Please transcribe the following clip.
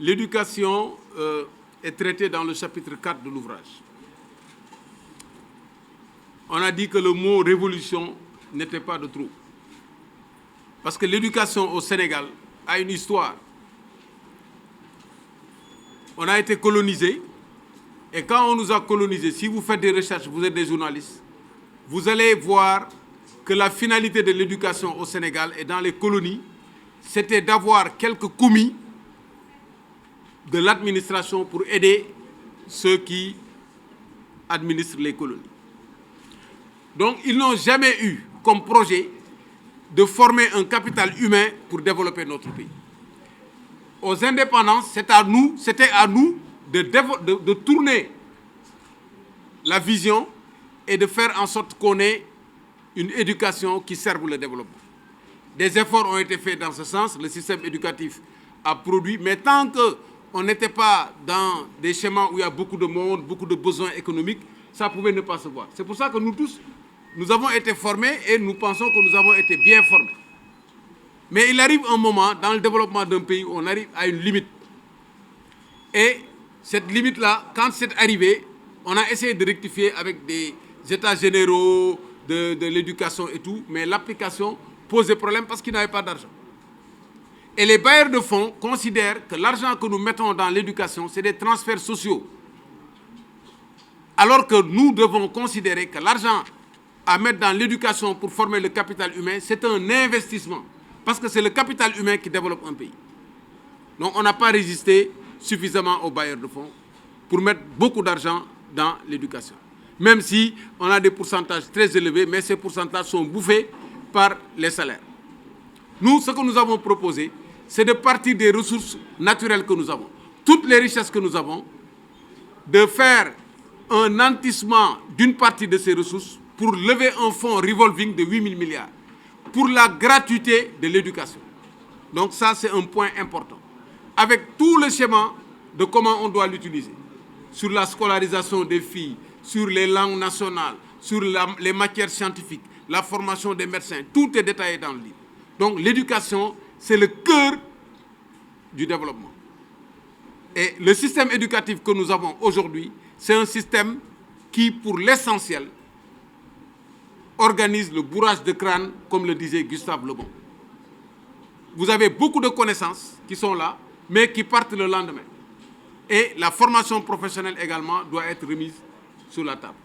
l'éducation est traitée dans le chapitre 4 de l'ouvrage. On a dit que le mot révolution n'était pas de trop. Parce que l'éducation au Sénégal a une histoire. On a été colonisé. Et quand on nous a colonisés, si vous faites des recherches, vous êtes des journalistes, vous allez voir que la finalité de l'éducation au Sénégal et dans les colonies, c'était d'avoir quelques commis de l'administration pour aider ceux qui administrent les colonies. Donc, ils n'ont jamais eu comme projet de former un capital humain pour développer notre pays. Aux indépendances, c'était à nous de tourner la vision et de faire en sorte qu'on ait une éducation qui serve le développement. Des efforts ont été faits dans ce sens, le système éducatif a produit, mais tant qu'on n'était pas dans des schémas où il y a beaucoup de monde, beaucoup de besoins économiques, ça pouvait ne pas se voir. C'est pour ça que nous tous, nous avons été formés et nous pensons que nous avons été bien formés. Mais il arrive un moment dans le développement d'un pays où on arrive à une limite. Et cette limite-là, quand c'est arrivé, on a essayé de rectifier avec des états généraux de l'éducation et tout, mais l'application posait problème parce qu'ils n'avaient pas d'argent. Et les bailleurs de fonds considèrent que l'argent que nous mettons dans l'éducation, c'est des transferts sociaux. Alors que nous devons considérer que l'argent à mettre dans l'éducation pour former le capital humain, c'est un investissement. Parce que c'est le capital humain qui développe un pays. Donc on n'a pas résisté suffisamment aux bailleurs de fonds pour mettre beaucoup d'argent dans l'éducation. Même si on a des pourcentages très élevés, mais ces pourcentages sont bouffés par les salaires. Nous, ce que nous avons proposé, c'est de partir des ressources naturelles que nous avons. Toutes les richesses que nous avons, de faire un nantissement d'une partie de ces ressources pour lever un fonds revolving de 8 000 milliards pour la gratuité de l'éducation. Donc ça, c'est un point important. Avec tout le schéma de comment on doit l'utiliser, sur la scolarisation des filles, sur les langues nationales, sur les matières scientifiques, la formation des médecins, tout est détaillé dans le livre. Donc l'éducation, c'est le cœur du développement. Et le système éducatif que nous avons aujourd'hui, c'est un système qui, pour l'essentiel, organise le bourrage de crâne, comme le disait Gustave Le Bon. Vous avez beaucoup de connaissances qui sont là, mais qui partent le lendemain. Et la formation professionnelle également doit être remise sur la table.